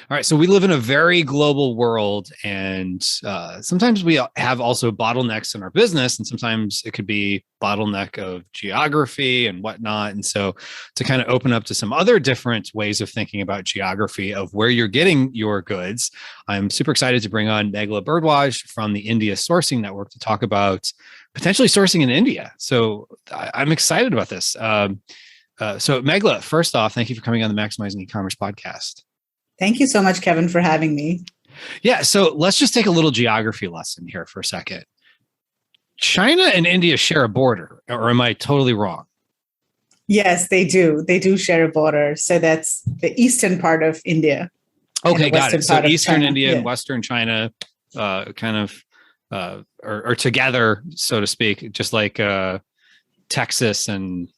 All right. So we live in a very global world, and sometimes we have also bottlenecks in our business, and sometimes it could be bottleneck of geography and whatnot. And so, to kind of open up to some other different ways of thinking about geography of where you're getting your goods, I'm super excited to bring on Meghla Bhardwaj from the India Sourcing Network to talk about potentially sourcing in India. So I'm excited about this. So Meghla, first off, thank you for coming on the Maximizing E-commerce podcast. Thank you so much, Kevin, for having me. Yeah, so let's just take a little geography lesson here for a second. China and India share a border, or am I totally wrong? Yes, they do. They do share a border. So that's the eastern part of India. Okay, got it. So eastern India and western China are together, so to speak, just like Texas and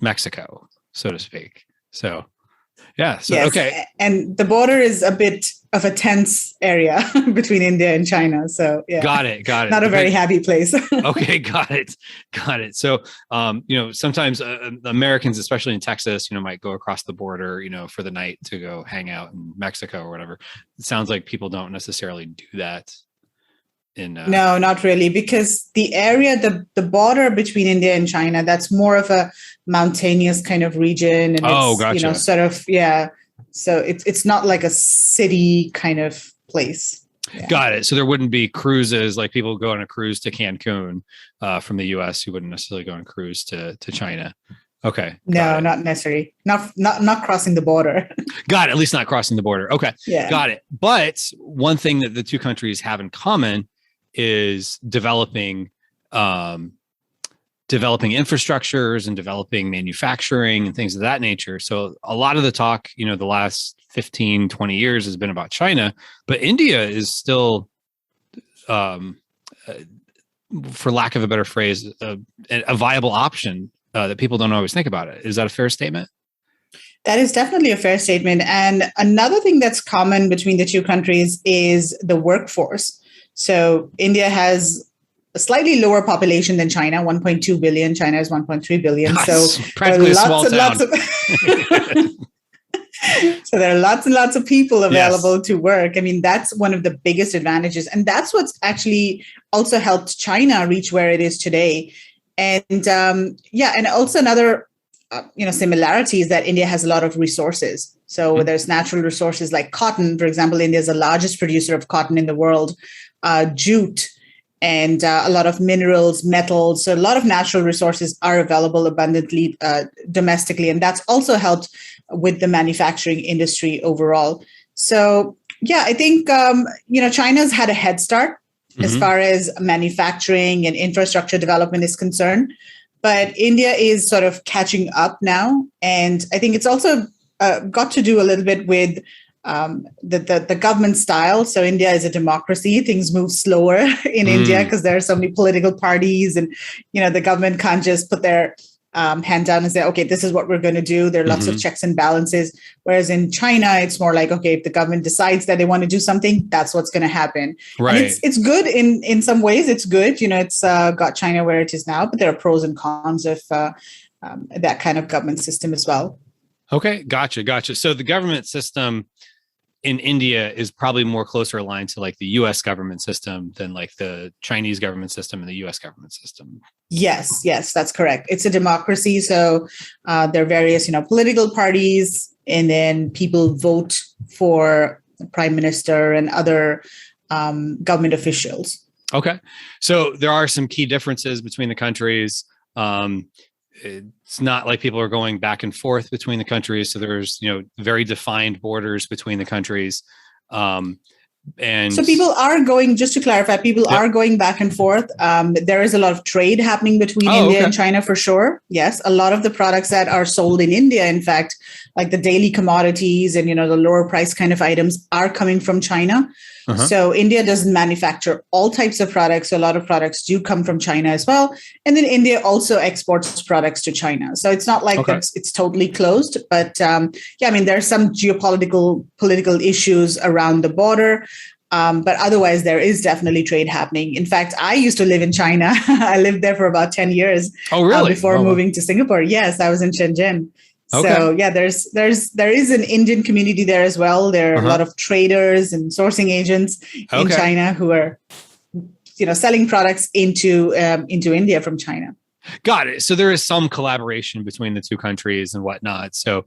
Mexico, so to speak. So yeah. So, yes. Okay. And the border is a bit of a tense area between India and China. So yeah. Got it. Not a very happy place. Okay. Got it. So, sometimes Americans, especially in Texas, might go across the border, for the night to go hang out in Mexico or whatever. It sounds like people don't necessarily do that. No, not really, because the area, the border between India and China, that's more of a mountainous kind of region. And gotcha. So it's not like a city kind of place. Yeah. Got it. So there wouldn't be cruises, like people go on a cruise to Cancun from the US who wouldn't necessarily go on a cruise to China. Okay. No, not necessarily. Not crossing the border. Got it. At least not crossing the border. Okay. Yeah. Got it. But one thing that the two countries have in common is developing infrastructures and developing manufacturing and things of that nature. So a lot of the talk, the last 15, 20 years has been about China, but India is still, for lack of a better phrase, a viable option that people don't always think about it. Is that a fair statement? That is definitely a fair statement. And another thing that's common between the two countries is the workforce. So India has a slightly lower population than China, 1.2 billion. China is 1.3 billion. That's practically a small town. So there are lots and lots of people available to work. I mean, that's one of the biggest advantages. And that's what's actually also helped China reach where it is today. And and also another similarity is that India has a lot of resources. So there's natural resources like cotton. For example, India is the largest producer of cotton in the world. Jute, and a lot of minerals, metals. So a lot of natural resources are available abundantly domestically. And that's also helped with the manufacturing industry overall. So, yeah, I think, China's had a head start as far as manufacturing and infrastructure development is concerned. But India is sort of catching up now. And I think it's also got to do a little bit with the government style. So India is a democracy. Things move slower in India because there are so many political parties, and the government can't just put their hand down and say, okay, this is what we're going to do. There are lots of checks and balances. Whereas in China, it's more like, okay, if the government decides that they want to do something, that's what's going to happen. Right. And it's good in some ways. It's good. It's got China where it is now, but there are pros and cons of that kind of government system as well. Okay, gotcha. So the government system in India is probably more closer aligned to like the US government system than like the Chinese government system and the US government system. Yes, that's correct. It's a democracy. So there are various, political parties, and then people vote for the prime minister and other government officials. Okay. So there are some key differences between the countries. It's not like people are going back and forth between the countries. So there's, very defined borders between the countries. And so people are going, just to clarify, people are going back and forth. There is a lot of trade happening between India and China for sure. Yes. A lot of the products that are sold in India, in fact, like the daily commodities and, the lower price kind of items are coming from China. So India doesn't manufacture all types of products. So a lot of products do come from China as well. And then India also exports products to China. So it's not like it's totally closed. But there are some political issues around the border. But otherwise, there is definitely trade happening. In fact, I used to live in China. I lived there for about 10 years. Oh, really? Before moving to Singapore. Yes, I was in Shenzhen. Okay. So yeah, there is an Indian community there as well. There are a lot of traders and sourcing agents in China who are, selling products into India from China. Got it. So there is some collaboration between the two countries and whatnot. So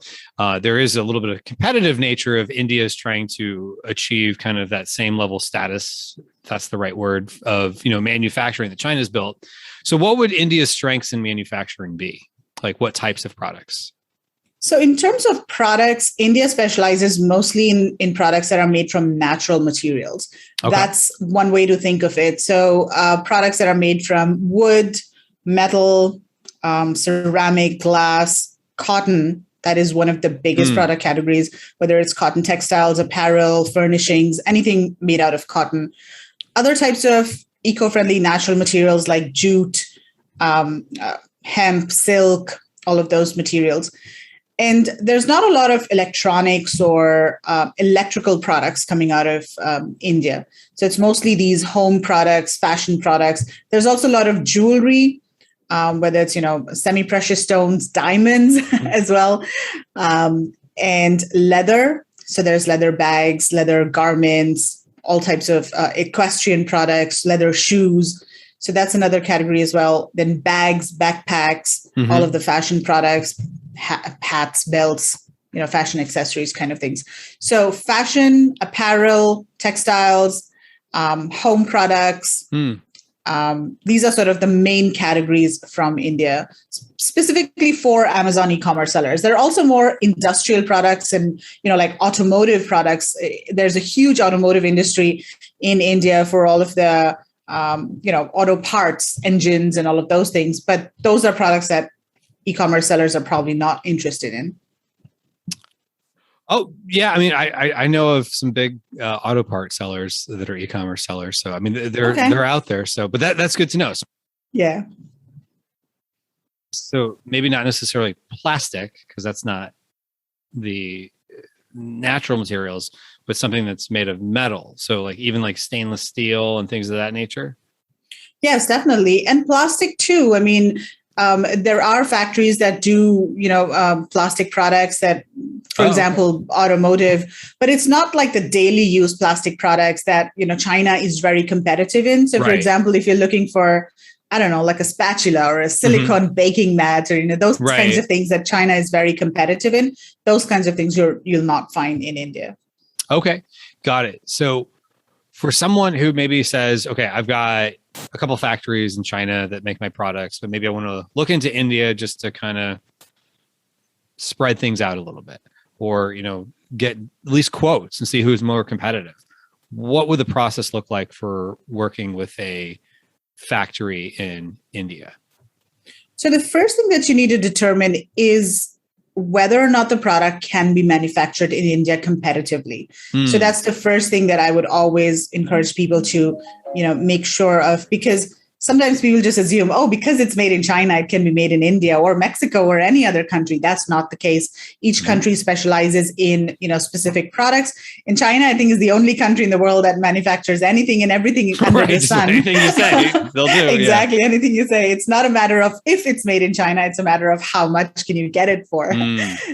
there is a little bit of competitive nature of India's trying to achieve kind of that same level status. If that's the right word of, manufacturing that China's built. So what would India's strengths in manufacturing be? Like what types of products? So in terms of products, India specializes mostly in products that are made from natural materials. Okay. That's one way to think of it. So products that are made from wood, metal, ceramic, glass, cotton. That is one of the biggest product categories, whether it's cotton textiles, apparel, furnishings, anything made out of cotton. Other types of eco-friendly natural materials like jute, hemp, silk, all of those materials. And there's not a lot of electronics or electrical products coming out of India. So it's mostly these home products, fashion products. There's also a lot of jewelry, whether it's, semi-precious stones, diamonds as well, and leather. So there's leather bags, leather garments, all types of equestrian products, leather shoes. So that's another category as well. Then bags, backpacks, all of the fashion products, hats, belts, fashion accessories kind of things. So fashion, apparel, textiles, home products. These are sort of the main categories from India, specifically for Amazon e-commerce sellers. There are also more industrial products and, like automotive products. There's a huge automotive industry in India for all of the, auto parts, engines, and all of those things. But those are products that e-commerce sellers are probably not interested in. Oh, yeah. I mean, I know of some big auto part sellers that are e-commerce sellers. So, I mean, they're out there. So, but that's good to know. So, yeah. So maybe not necessarily plastic, because that's not the natural materials, but something that's made of metal. So like even like stainless steel and things of that nature. Yes, definitely. And plastic too. I mean, there are factories that do, plastic products that, for example, automotive, but it's not like the daily use plastic products that, China is very competitive in. So, for example, if you're looking for, I don't know, like a spatula or a silicone baking mat or, those kinds of things that China is very competitive in, those kinds of things you'll not find in India. Okay, got it. So for someone who maybe says, okay, I've got a couple of factories in China that make my products, but maybe I want to look into India just to kind of spread things out a little bit, or, get at least quotes and see who's more competitive. What would the process look like for working with a factory in India? So the first thing that you need to determine is whether or not the product can be manufactured in India competitively. So that's the first thing that I would always encourage people to, make sure of, because sometimes people just assume, because it's made in China, it can be made in India or Mexico or any other country. That's not the case. Each country specializes in, specific products. And China, I think, is the only country in the world that manufactures anything and everything under the sun. Anything you say, they'll do. Exactly. Yeah. Anything you say. It's not a matter of if it's made in China, it's a matter of how much can you get it for.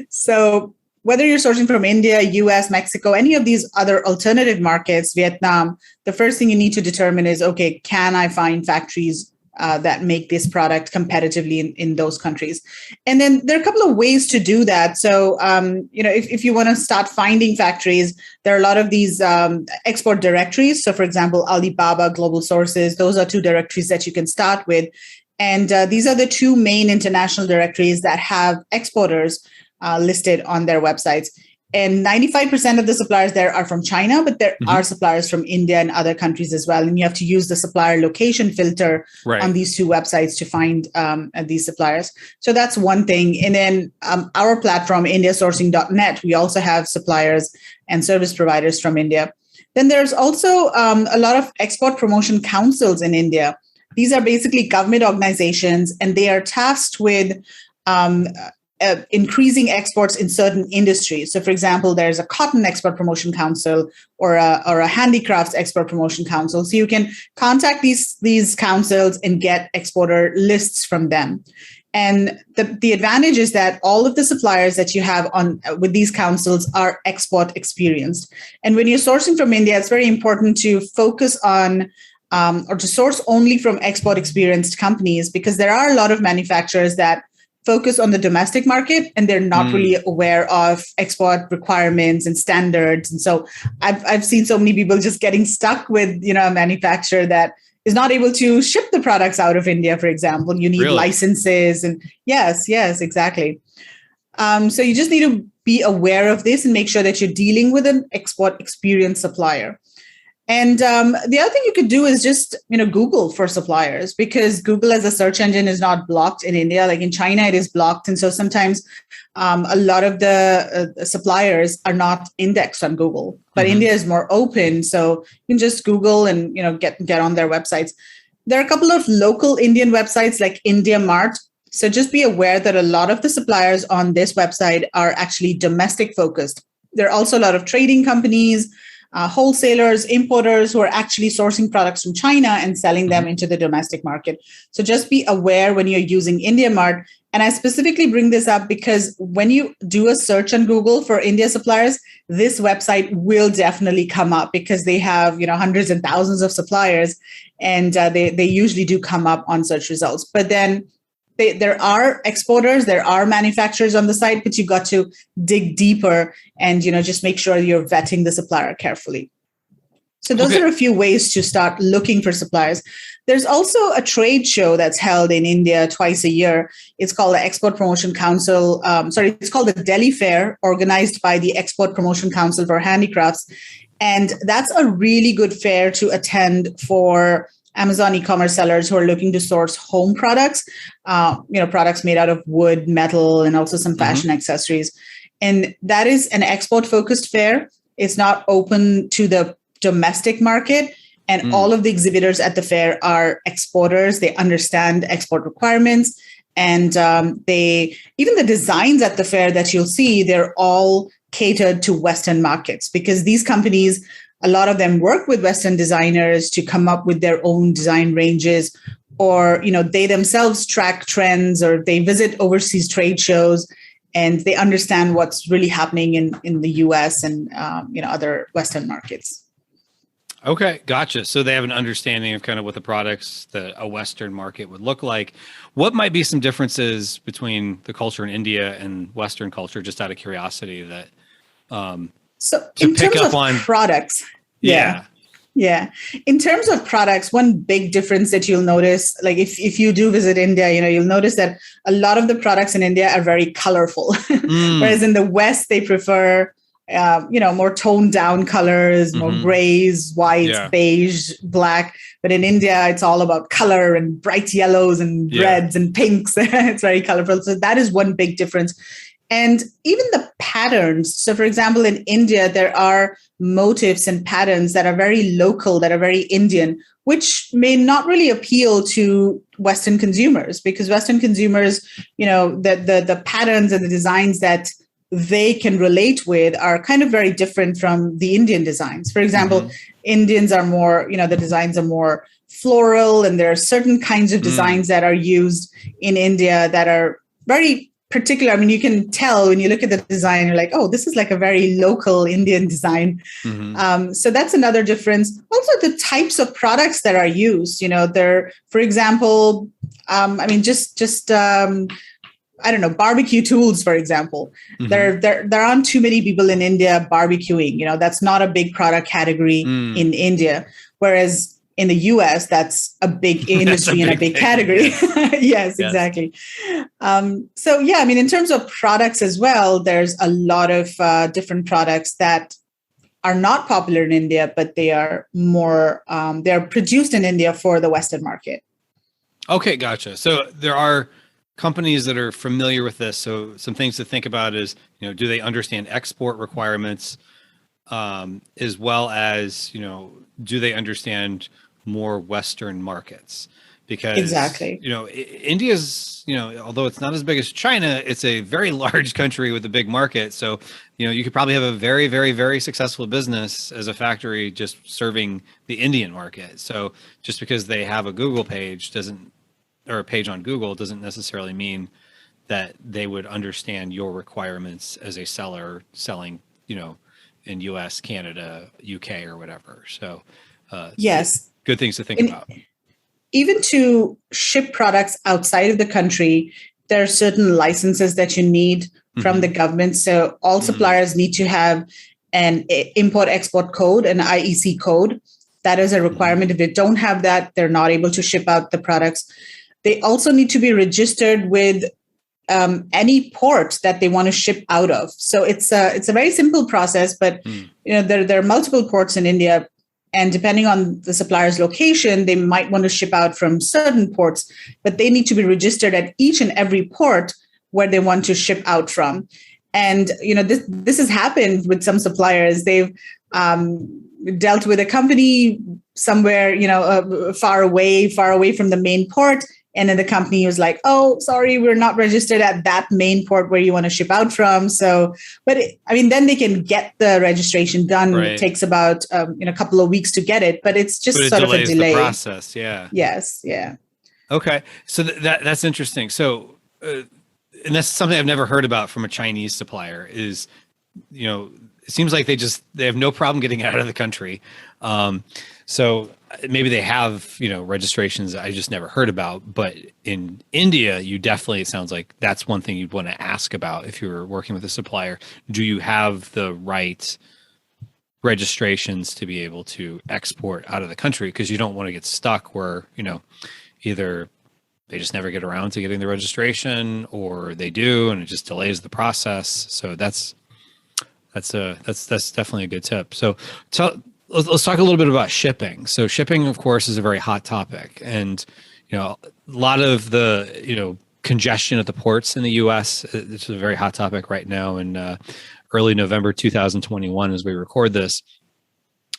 So whether you're sourcing from India, US, Mexico, any of these other alternative markets, Vietnam, the first thing you need to determine is, okay, can I find factories that make this product competitively in those countries? And then there are a couple of ways to do that. So, if you want to start finding factories, there are a lot of these export directories. So, for example, Alibaba, Global Sources, those are two directories that you can start with. And these are the two main international directories that have exporters listed on their websites. And 95% of the suppliers there are from China, but there are suppliers from India and other countries as well. And you have to use the supplier location filter on these two websites to find these suppliers. So that's one thing. And then our platform, indiasourcing.net, we also have suppliers and service providers from India. Then there's also a lot of export promotion councils in India. These are basically government organizations, and they are tasked with increasing exports in certain industries. So, for example, there's a cotton export promotion council or a handicrafts export promotion council. So you can contact these councils and get exporter lists from them. And the advantage is that all of the suppliers that you have on with these councils are export experienced. And when you're sourcing from India, it's very important to focus on or to source only from export experienced companies, because there are a lot of manufacturers that focus on the domestic market and they're not really aware of export requirements and standards. And so I've seen so many people just getting stuck with, a manufacturer that is not able to ship the products out of India, for example. You need licenses and yes, exactly. So you just need to be aware of this and make sure that you're dealing with an export experienced supplier. And the other thing you could do is just, Google for suppliers, because Google as a search engine is not blocked in India. Like in China, it is blocked. And so sometimes a lot of the suppliers are not indexed on Google, but India is more open. So you can just Google and, get on their websites. There are a couple of local Indian websites like India Mart. So just be aware that a lot of the suppliers on this website are actually domestic focused. There are also a lot of trading companies, wholesalers, importers who are actually sourcing products from China and selling them into the domestic market. So just be aware when you're using India Mart. And I specifically bring this up because when you do a search on Google for India suppliers, this website will definitely come up because they have, hundreds and thousands of suppliers, and they usually do come up on search results. But then there are exporters, there are manufacturers on the site, but you've got to dig deeper and, just make sure you're vetting the supplier carefully. So those are a few ways to start looking for suppliers. There's also a trade show that's held in India twice a year. It's called the Export Promotion Council. It's called the Delhi Fair, organized by the Export Promotion Council for Handicrafts. And that's a really good fair to attend for Amazon e-commerce sellers who are looking to source home products, products made out of wood, metal, and also some fashion accessories. And that is an export-focused fair. It's not open to the domestic market. And all of the exhibitors at the fair are exporters. They understand export requirements. And even the designs at the fair that you'll see, they're all catered to Western markets, because these companies, a lot of them work with Western designers to come up with their own design ranges, or, they themselves track trends, or they visit overseas trade shows and they understand what's really happening in the US and, other Western markets. Okay, gotcha. So they have an understanding of kind of what the products that a Western market would look like. What might be some differences between the culture in India and Western culture, just out of curiosity, that so in terms of products, yeah. In terms of products, one big difference that you'll notice, like if you do visit India, you'll notice that a lot of the products in India are very colorful, whereas in the West they prefer more toned down colors, more grays, whites, beige, black. But in India, it's all about color and bright yellows and reds and pinks. It's very colorful. So that is one big difference. And even the patterns. So, for example, in India, there are motifs and patterns that are very local, that are very Indian, which may not really appeal to Western consumers, because Western consumers, the patterns and the designs that they can relate with are kind of very different from the Indian designs. For example, Indians are more, the designs are more floral, and there are certain kinds of designs that are used in India that are very particular. I mean, you can tell when you look at the design, you're like, oh, this is like a very local Indian design. So that's another difference. Also, the types of products that are used, they're, for example, I don't know, barbecue tools, for example. There aren't too many people in India barbecuing. That's not a big product category in India. Whereas in the US, that's a big industry and a big category. Yes, exactly. In terms of products as well, there's a lot of different products that are not popular in India, but they are more, they're produced in India for the Western market. Okay, gotcha. So there are companies that are familiar with this. So some things to think about is, do they understand export requirements, as well as, do they understand more Western markets? Because exactly, India's, although it's not as big as China, it's a very large country with a big market. So, you could probably have a very, very, very successful business as a factory just serving the Indian market. So just because they have a Google page doesn't or a page on Google doesn't necessarily mean that they would understand your requirements as a seller selling, in US, Canada, UK, or whatever. So, Yes. good things to think And about. even to ship products outside of the country, there are certain licenses that you need from the government. So all suppliers need to have an import-export code, an IEC code. That is a requirement. If they don't have that, they're not able to ship out the products. They also need to be registered with any port that they want to ship out of. So it's a very simple process, but there are multiple ports in India, and depending on the supplier's location, they might want to ship out from certain ports, but they need to be registered at each and every port where they want to ship out from. And this has happened with some suppliers. They've dealt with a company somewhere far away from the main port. And then the company was like, "Oh, sorry, we're not registered at that main port where you want to ship out from." So, but then they can get the registration done. Right. It takes about a couple of weeks to get it, but it's just sort of a delay. The process, yeah. Yes, yeah. Okay, so that's interesting. So, and that's something I've never heard about from a Chinese supplier. Is it seems like they have no problem getting out of the country. So maybe they have, registrations I just never heard about, but in India, it sounds like that's one thing you'd want to ask about if you were working with a supplier. Do you have the right registrations to be able to export out of the country? Because you don't want to get stuck where, either they just never get around to getting the registration, or they do, and it just delays the process. So that's definitely a good tip. So let's talk a little bit about shipping. So shipping, of course, is a very hot topic, and a lot of the congestion at the ports in the U.S. It's a very hot topic right now. In early November 2021, as we record this,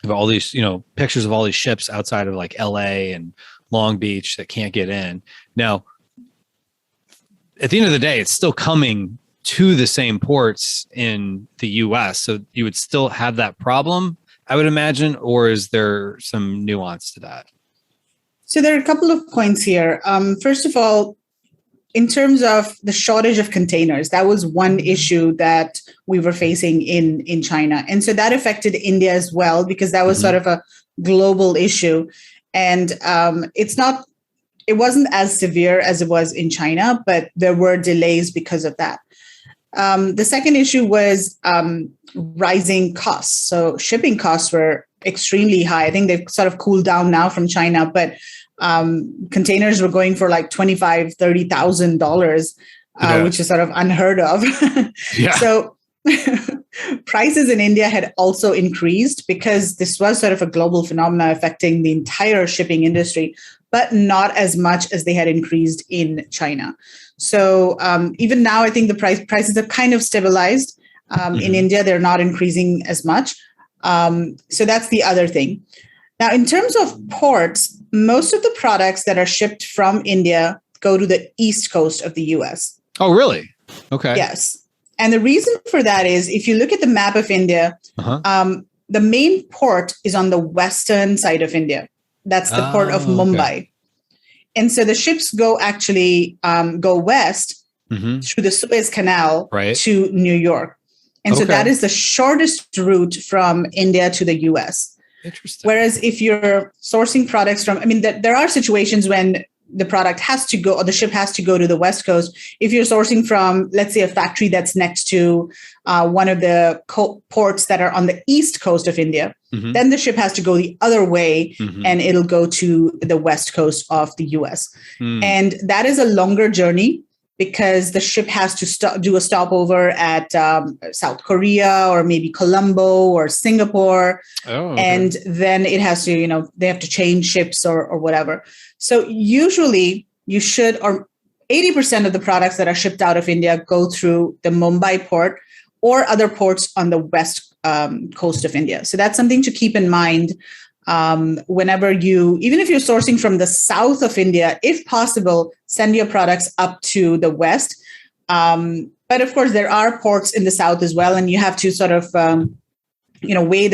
of all these pictures of all these ships outside of like L.A. and Long Beach that can't get in. Now, at the end of the day, it's still coming to the same ports in the U.S., so you would still have that problem, I would imagine, or is there some nuance to that? So there are a couple of points here. First of all, in terms of the shortage of containers, that was one issue that we were facing in China. And so that affected India as well, because that was sort of a global issue. And it wasn't as severe as it was in China, but there were delays because of that. The second issue was rising costs. So shipping costs were extremely high. I think they've sort of cooled down now from China, but containers were going for like $25,000, $30,000, which is sort of unheard of. Yeah. So prices in India had also increased because this was sort of a global phenomenon affecting the entire shipping industry, but not as much as they had increased in China. So even now, I think the prices have kind of stabilized. In India, they're not increasing as much. So that's the other thing. Now, in terms of ports, most of the products that are shipped from India go to the east coast of the US. Oh, really? Okay. Yes. And the reason for that is if you look at the map of India, the main port is on the western side of India. That's the port of Mumbai. Okay. And so the ships go west through the Suez Canal to New York. And so that is the shortest route from India to the US. Interesting. Whereas if you're sourcing products there are situations when the product has to go, or the ship has to go to the West Coast. If you're sourcing from, let's say, a factory that's next to one of the ports that are on the East Coast of India, then the ship has to go the other way and it'll go to the West Coast of the US. And that is a longer journey because the ship has to do a stopover at South Korea or maybe Colombo or Singapore. Oh, okay. And then it has to, they have to change ships or whatever. So usually you should, or 80% of the products that are shipped out of India go through the Mumbai port or other ports on the west coast of India. So that's something to keep in mind whenever even if you're sourcing from the south of India, if possible, send your products up to the west. But of course, there are ports in the south as well, and you have to sort of, weigh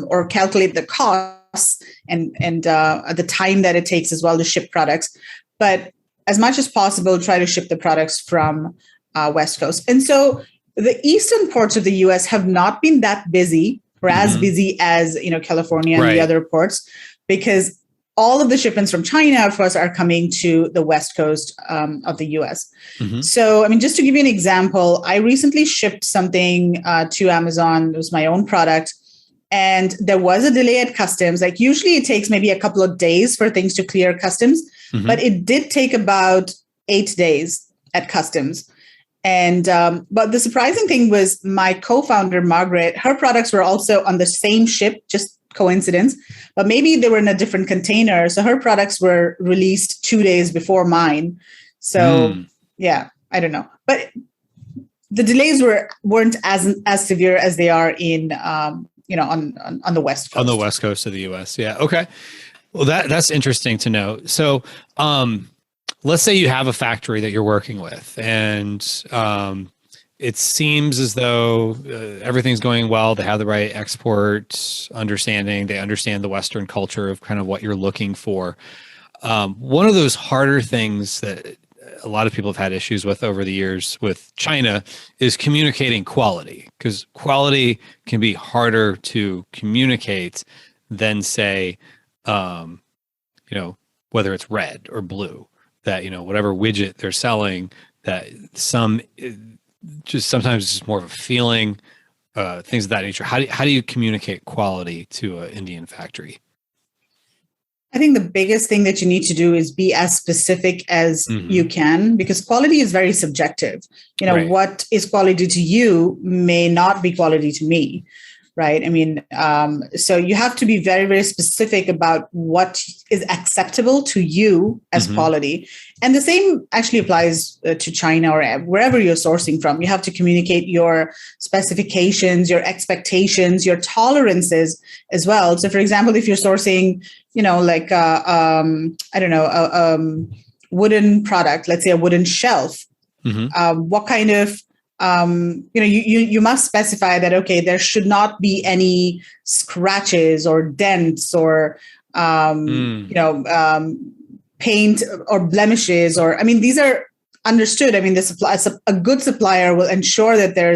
or calculate the costs and the time that it takes as well to ship products. But as much as possible, try to ship the products from West Coast. And so the eastern ports of the US have not been that busy or as busy as, California and the other ports, because all of the shipments from China, of course, are coming to the West Coast of the US. So, I mean, just to give you an example, I recently shipped something to Amazon. It was my own product. And there was a delay at customs. Like usually it takes maybe a couple of days for things to clear customs, but it did take about 8 days at customs. And but the surprising thing was my co-founder, Margaret, her products were also on the same ship, just coincidence, but maybe they were in a different container. So her products were released 2 days before mine. So yeah, I don't know. But the delays weren't as severe as they are in on the West Coast. On the West Coast of the US. Yeah. Okay. Well, that's interesting to know. So let's say you have a factory that you're working with, and it seems as though everything's going well. They have the right export understanding. They understand the Western culture of kind of what you're looking for. One of those harder things that a lot of people have had issues with over the years with China is communicating quality, because quality can be harder to communicate than, say, whether it's red or blue, that, whatever widget they're selling, that sometimes it's just more of a feeling, things of that nature. How do you communicate quality to an Indian factory? I think the biggest thing that you need to do is be as specific as you can, because quality is very subjective. What is quality to you may not be quality to me, right? I mean, so you have to be very, very specific about what is acceptable to you as quality. And the same actually applies to China or wherever you're sourcing from. You have to communicate your specifications, your expectations, your tolerances as well. So for example, if you're sourcing, wooden product, let's say a wooden shelf, what kind of, you must specify that, okay, there should not be any scratches or dents or, paint or blemishes, or, I mean, these are understood. I mean, a good supplier will ensure that there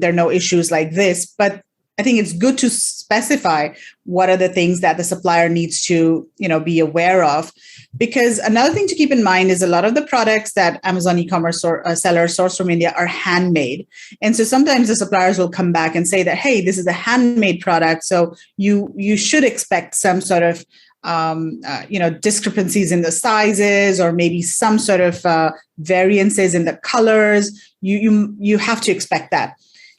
are no issues like this, but I think it's good to specify what are the things that the supplier needs to, be aware of. Because another thing to keep in mind is a lot of the products that Amazon e-commerce sellers source from India are handmade. And so sometimes the suppliers will come back and say that, hey, this is a handmade product, so you should expect some sort of discrepancies in the sizes, or maybe some sort of variances in the colors. You have to expect that.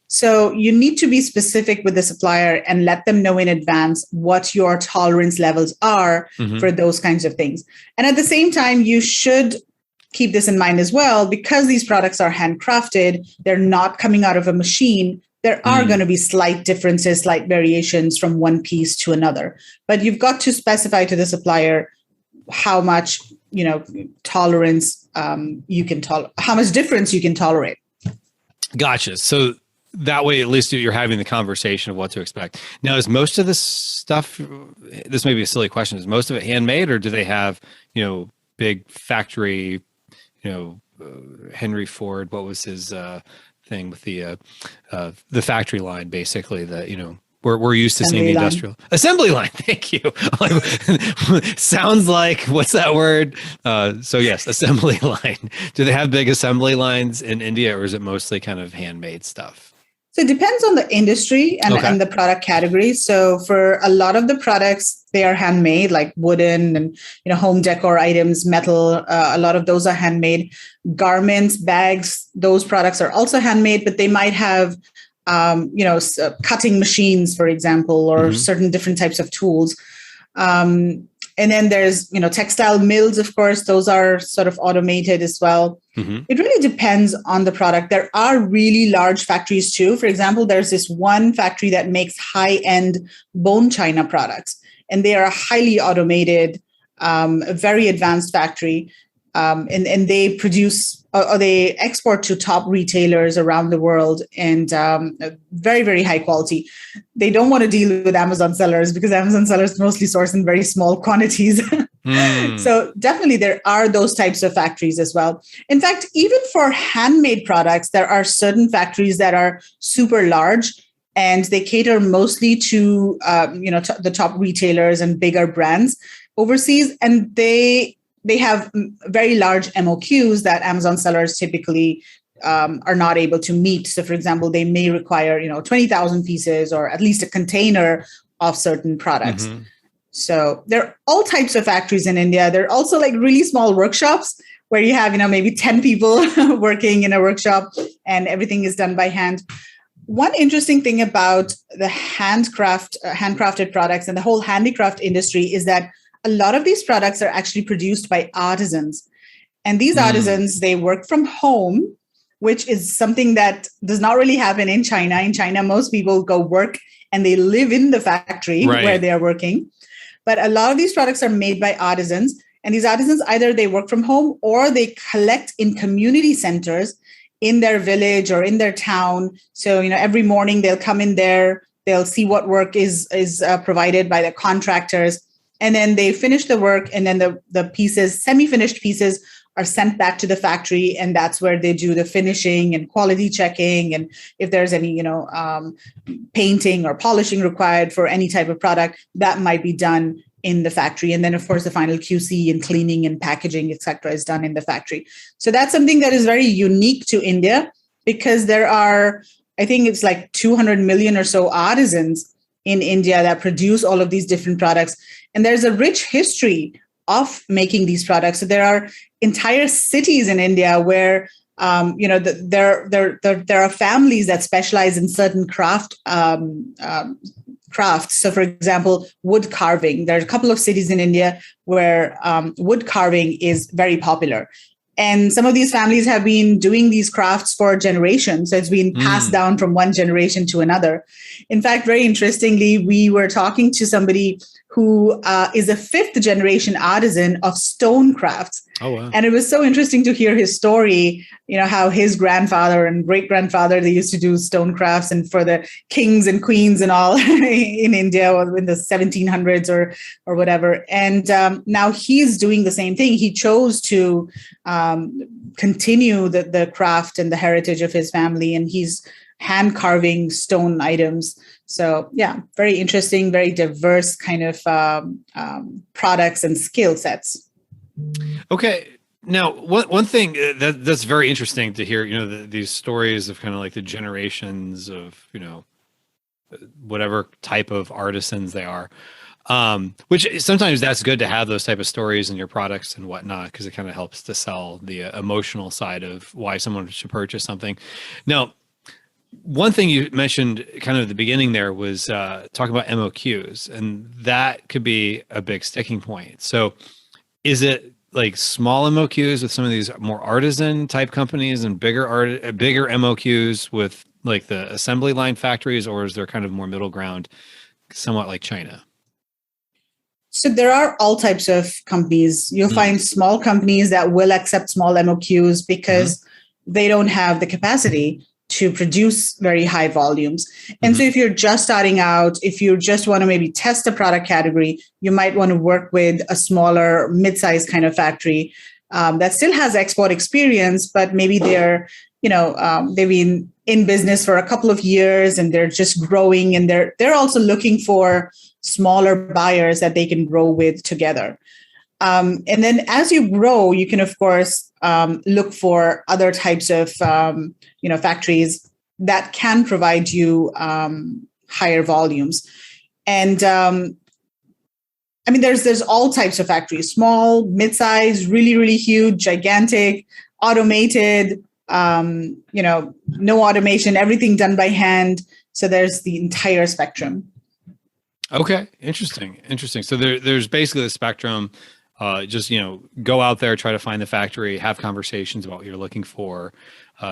So you need to be specific with the supplier and let them know in advance what your tolerance levels are for those kinds of things. And at the same time, you should keep this in mind as well, because these products are handcrafted, they're not coming out of a machine. There are going to be slight differences, slight variations from one piece to another. But you've got to specify to the supplier how much, tolerance you can tolerate, how much difference you can tolerate. Gotcha. So that way, at least you're having the conversation of what to expect. Now, is most of this stuff, this may be a silly question, is most of it handmade, or do they have, big factory, Henry Ford, what was his thing with the factory line, basically, that, we're used to seeing the industrial assembly line. Thank you. Sounds like, what's that word? So yes, assembly line. Do they have big assembly lines in India, or is it mostly kind of handmade stuff? So it depends on the industry and the product category. So for a lot of the products, they are handmade, like wooden and home decor items, metal. A lot of those are handmade. Garments, bags, those products are also handmade, but they might have cutting machines, for example, or certain different types of tools. And then there's, textile mills, of course, those are sort of automated as well. It really depends on the product. There are really large factories too. For example, there's this one factory that makes high-end bone china products, and they are a highly automated, very advanced factory. and they produce or they export to top retailers around the world, and very, very high quality. They don't want to deal with Amazon sellers because Amazon sellers mostly source in very small quantities. So definitely there are those types of factories as well. In fact, even for handmade products, there are certain factories that are super large, and they cater mostly to the top retailers and bigger brands overseas, and they have very large MoQs that Amazon sellers typically are not able to meet. So, for example, they may require 20,000 pieces or at least a container of certain products. Mm-hmm. So there are all types of factories in India. There are also like really small workshops where you have maybe 10 people working in a workshop, and everything is done by hand. One interesting thing about the handcrafted products and the whole handicraft industry is that a lot of these products are actually produced by artisans. And these artisans, they work from home, which is something that does not really happen in China. In China, most people go work and they live in the factory where they are working. But a lot of these products are made by artisans. And these artisans, either they work from home or they collect in community centers in their village or in their town. So, every morning they'll come in there, they'll see what work is provided by the contractors. And then they finish the work, and then the pieces, semi-finished pieces, are sent back to the factory, and that's where they do the finishing and quality checking. And if there's any, painting or polishing required for any type of product, that might be done in the factory. And then, of course, the final QC and cleaning and packaging, et cetera, is done in the factory. So that's something that is very unique to India, because there are, I think it's like 200 million or so artisans in India that produce all of these different products. And there's a rich history of making these products. So there are entire cities in India where there are families that specialize in certain crafts. So, for example, wood carving. There are a couple of cities in India where wood carving is very popular. And some of these families have been doing these crafts for generations. So it's been passed down from one generation to another. In fact, very interestingly, we were talking to somebody who is a fifth generation artisan of stone crafts. Oh, wow. And it was so interesting to hear his story, how his grandfather and great grandfather, they used to do stone crafts and for the kings and queens and all in India in the 1700s or whatever. And now he's doing the same thing. He chose to continue the craft and the heritage of his family, and he's hand carving stone items. So yeah, very interesting, very diverse kind of products and skill sets. Okay. Now, one thing that's very interesting to hear, these stories of kind of like the generations of, whatever type of artisans they are, which sometimes that's good to have those type of stories in your products and whatnot, because it kind of helps to sell the emotional side of why someone should purchase something. Now, one thing you mentioned kind of at the beginning there was talking about MOQs, and that could be a big sticking point. So is it like small MOQs with some of these more artisan type companies and bigger MOQs with like the assembly line factories, or is there kind of more middle ground, somewhat like China? So there are all types of companies. You'll find small companies that will accept small MOQs because they don't have the capacity to produce very high volumes. And so if you're just starting out, if you just want to maybe test a product category, you might want to work with a smaller, mid-sized kind of factory that still has export experience, but maybe they're, they've been in business for a couple of years and they're just growing, and they're also looking for smaller buyers that they can grow with together. And then as you grow, you can, of course, look for other types of, factories that can provide you higher volumes. And there's all types of factories: small, mid-sized, really, really huge, gigantic, automated, no automation, everything done by hand. So there's the entire spectrum. Okay, interesting. So there's basically the spectrum. Just, go out there, try to find the factory, have conversations about what you're looking for,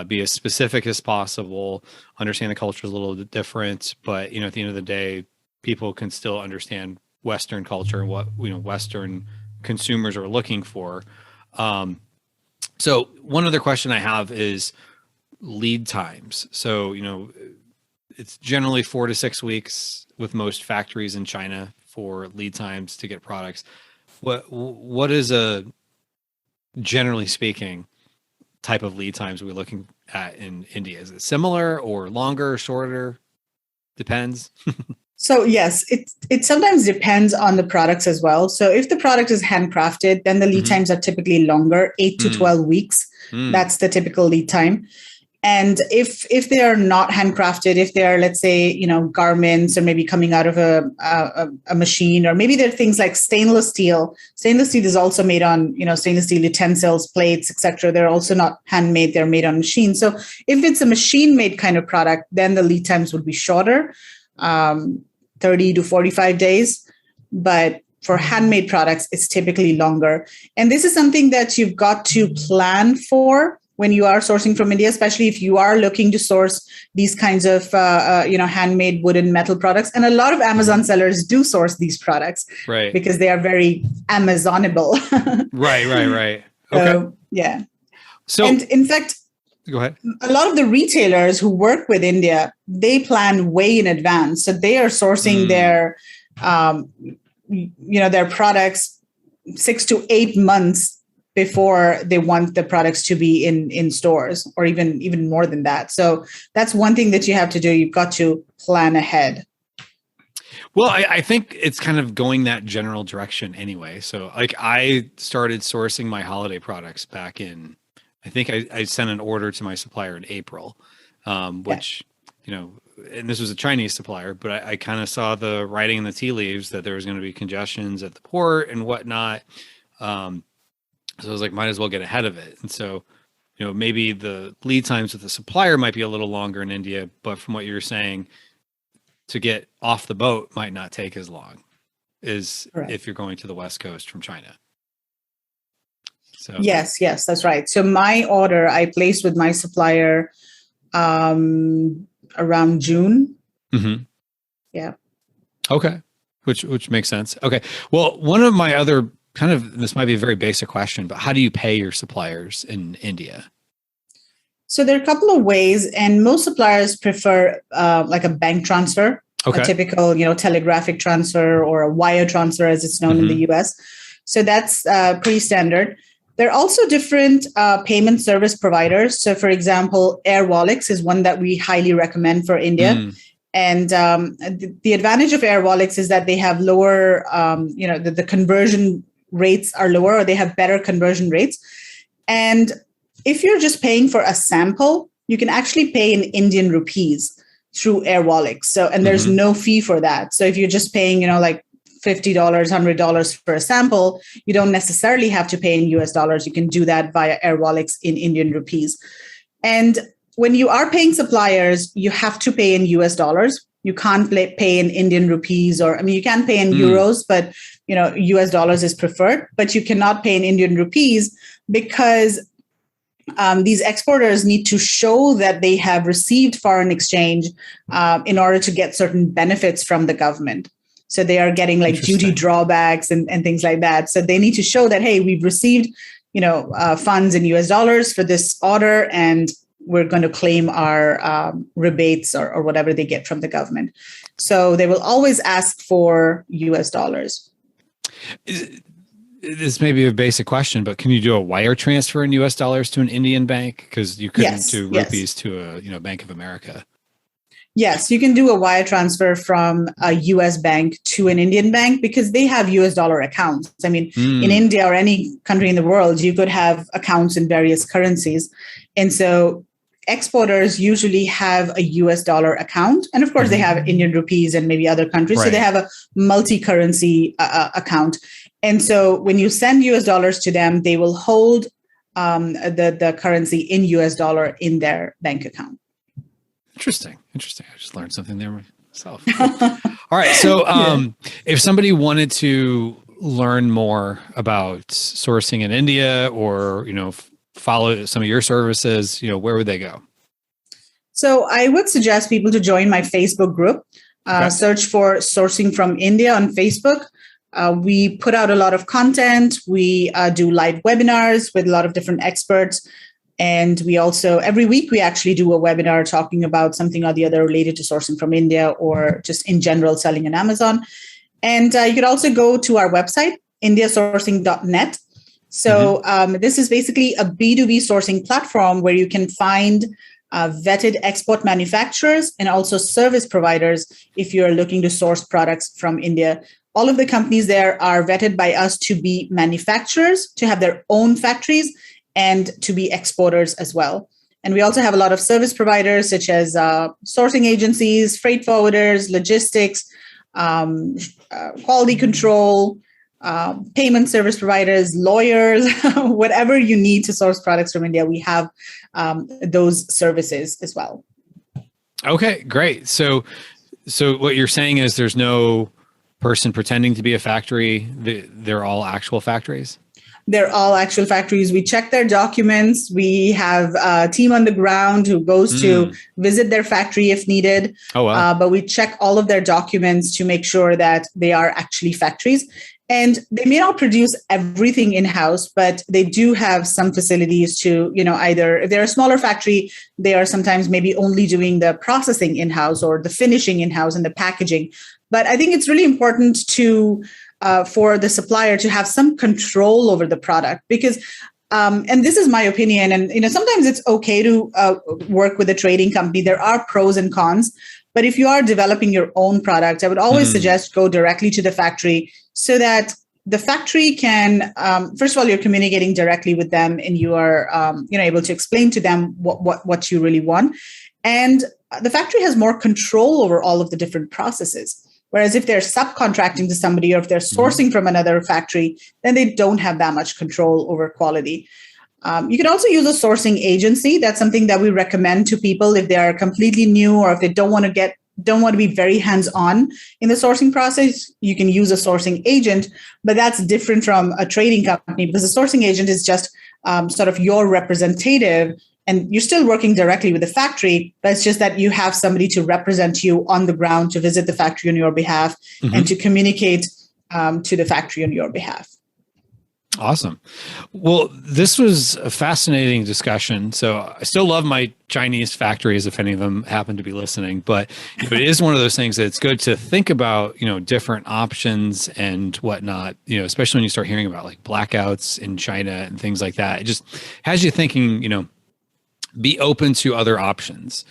be as specific as possible, understand the culture is a little bit different, but, at the end of the day, people can still understand Western culture and what, Western consumers are looking for. So one other question I have is lead times. So, it's generally 4 to 6 weeks with most factories in China for lead times to get products. What is a, generally speaking, type of lead times we're looking at in India? Is it similar or longer, shorter? Depends. So yes, it sometimes depends on the products as well. So if the product is handcrafted, then the lead Mm-hmm. times are typically longer, 8 to 12 weeks. That's the typical lead time. And if they are not handcrafted, if they are, let's say, garments or maybe coming out of a machine, or maybe there are things like stainless steel. Stainless steel is also made on, stainless steel utensils, plates, etc. They're also not handmade; they're made on machine. So if it's a machine-made kind of product, then the lead times would be shorter, 30 to 45 days. But for handmade products, it's typically longer. And this is something that you've got to plan for when you are sourcing from India, especially if you are looking to source these kinds of, handmade wooden metal products. And a lot of Amazon sellers do source these products, Right. Because they are very Amazonable. Right. Okay. So, yeah. So, and in fact, go ahead. a lot of the retailers who work with India, they plan way in advance. So they are sourcing their products 6 to 8 months before they want the products to be in stores, or even more than that. So that's one thing that you have to do. You've got to plan ahead. Well, I think it's kind of going that general direction anyway. So like I started sourcing my holiday products back in, I think I sent an order to my supplier in April, which, and this was a Chinese supplier, but I kind of saw the writing in the tea leaves that there was going to be congestions at the port and whatnot. So I was like, might as well get ahead of it. And so, maybe the lead times with the supplier might be a little longer in India, but from what you're saying, to get off the boat might not take as long as if you're going to the West Coast from China. So yes, that's right. So my order I placed with my supplier around June. Mm-hmm. Yeah. Okay. Which makes sense. Okay. Well, one of my other this might be a very basic question, but how do you pay your suppliers in India? So there are a couple of ways, and most suppliers prefer like a bank transfer, a typical, telegraphic transfer or a wire transfer as it's known in the US. So that's pretty standard. There are also different payment service providers. So for example, Airwallex is one that we highly recommend for India. And the advantage of Airwallex is that they have lower, the conversion rates are lower, or they have better conversion rates. And if you're just paying for a sample, you can actually pay in Indian rupees through Airwallex. So, and there's no fee for that. So if you're just paying, like $50, $100 for a sample, you don't necessarily have to pay in US dollars. You can do that via Airwallex in Indian rupees. And when you are paying suppliers, you have to pay in US dollars. You can't pay in Indian rupees, you can pay in euros, but US dollars is preferred, but you cannot pay in Indian rupees because these exporters need to show that they have received foreign exchange in order to get certain benefits from the government. So they are getting like duty drawbacks and things like that. So they need to show that, hey, we've received, funds in US dollars for this order, and we're going to claim our rebates or whatever they get from the government. So they will always ask for US dollars. This may be a basic question, but can you do a wire transfer in US dollars to an Indian bank? Because you couldn't do rupees to a Bank of America. Yes, you can do a wire transfer from a US bank to an Indian bank because they have US dollar accounts. I mean, in India or any country in the world, you could have accounts in various currencies. And so exporters usually have a US dollar account. And of course, they have Indian rupees and maybe other countries. Right. So they have a multi-currency account. And so when you send US dollars to them, they will hold the currency in US dollar in their bank account. Interesting. I just learned something there myself. All right. So if somebody wanted to learn more about sourcing in India or, follow some of your services, where would they go? So I would suggest people to join my Facebook group, search for Sourcing from India on Facebook. We put out a lot of content. We do live webinars with a lot of different experts. And we also, every week, we actually do a webinar talking about something or the other related to sourcing from India or just in general selling on Amazon. And you could also go to our website, indiasourcing.net. So this is basically a B2B sourcing platform where you can find vetted export manufacturers and also service providers if you're looking to source products from India. All of the companies there are vetted by us to be manufacturers, to have their own factories, and to be exporters as well. And we also have a lot of service providers such as sourcing agencies, freight forwarders, logistics, quality control, payment service providers, lawyers, whatever you need to source products from India, we have those services as well. Okay, great. So what you're saying is there's no person pretending to be a factory. They're all actual factories? They're all actual factories. We check their documents. We have a team on the ground who goes to visit their factory if needed. Oh, wow. But we check all of their documents to make sure that they are actually factories. And they may not produce everything in-house, but they do have some facilities to, either if they're a smaller factory, they are sometimes maybe only doing the processing in-house or the finishing in-house and the packaging. But I think it's really important to for the supplier to have some control over the product because, and this is my opinion, and sometimes it's okay to work with a trading company. There are pros and cons, but if you are developing your own product, I would always suggest go directly to the factory so that the factory can, first of all, you're communicating directly with them and you are able to explain to them what you really want. And the factory has more control over all of the different processes. Whereas if they're subcontracting to somebody or if they're sourcing from another factory, then they don't have that much control over quality. You can also use a sourcing agency. That's something that we recommend to people if they are completely new or if they don't want to be very hands-on in the sourcing process. You can use a sourcing agent, but that's different from a trading company because a sourcing agent is just sort of your representative. And you're still working directly with the factory, but it's just that you have somebody to represent you on the ground to visit the factory on your behalf and to communicate to the factory on your behalf. Awesome. Well, this was a fascinating discussion. So I still love my Chinese factories, if any of them happen to be listening, but it is one of those things that it's good to think about, different options and whatnot, especially when you start hearing about like blackouts in China and things like that. It just has you thinking, be open to other options.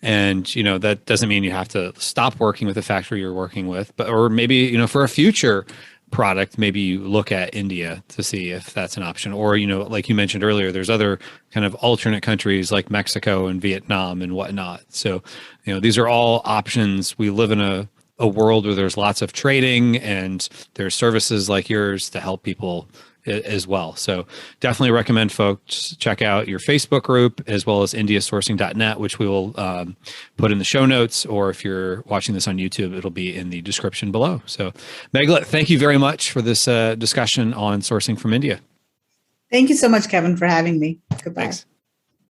And, that doesn't mean you have to stop working with the factory you're working with, or maybe, for a future product, maybe you look at India to see if that's an option. Or, like you mentioned earlier, there's other kind of alternate countries like Mexico and Vietnam and whatnot. So, these are all options. We live in a world where there's lots of trading and there's services like yours to help people as well. So definitely recommend folks check out your Facebook group as well as indiasourcing.net, which we will put in the show notes, or if you're watching this on YouTube, it'll be in the description below. So Meghla, thank you very much for this discussion on sourcing from India. Thank you so much, Kevin, for having me. Goodbye. Thanks.